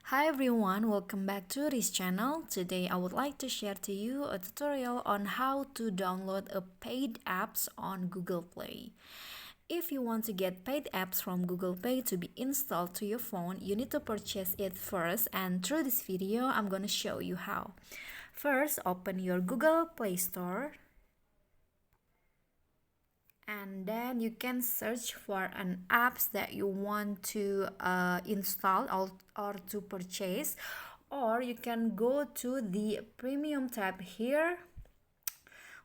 Hi everyone, welcome back to this channel. Today I would like to share to you a tutorial on how to download a paid apps on Google Play. If you want to get paid apps from Google Play to be installed to your phone, you need to purchase it first, and through this video I'm going to show you how. First, open your Google Play Store. And then you can search for an apps that you want to install or to purchase, or you can go to the premium tab here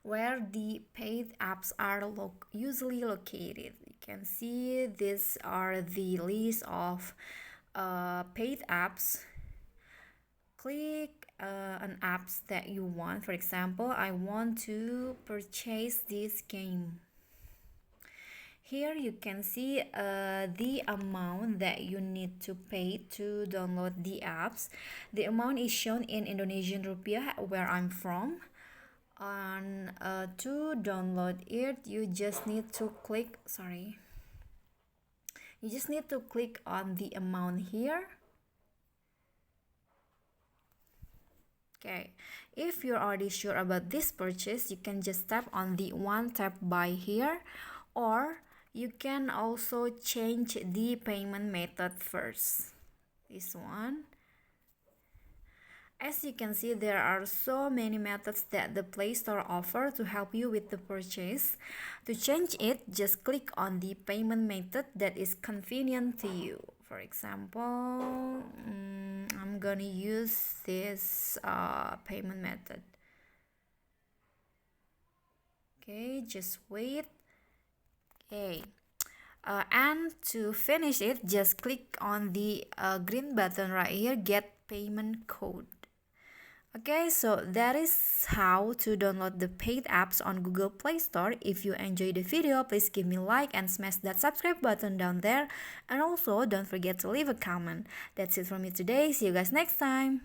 where the paid apps are usually located. You can see these are the list of paid apps. Click an apps that you want. For example, I want to purchase this game. Here you can see the amount that you need to pay to download the apps. The amount is shown in Indonesian rupiah where I'm from. And to download it, you just need to click, on the amount here. Okay, if you're already sure about this purchase, you can just tap on the one tap buy here, or you can also change the payment method first. This one. As you can see, there are so many methods that the Play Store offers to help you with the purchase. To change it, just click on the payment method that is convenient to you. For example, I'm gonna use this payment method. Okay, just wait. Okay. And to finish it, just click on the green button right here, get payment code. Okay, so that is how to download the paid apps on Google Play Store. If you enjoyed the video, please give me a like and smash that subscribe button down there. And also, don't forget to leave a comment. That's it from me today. See you guys next time.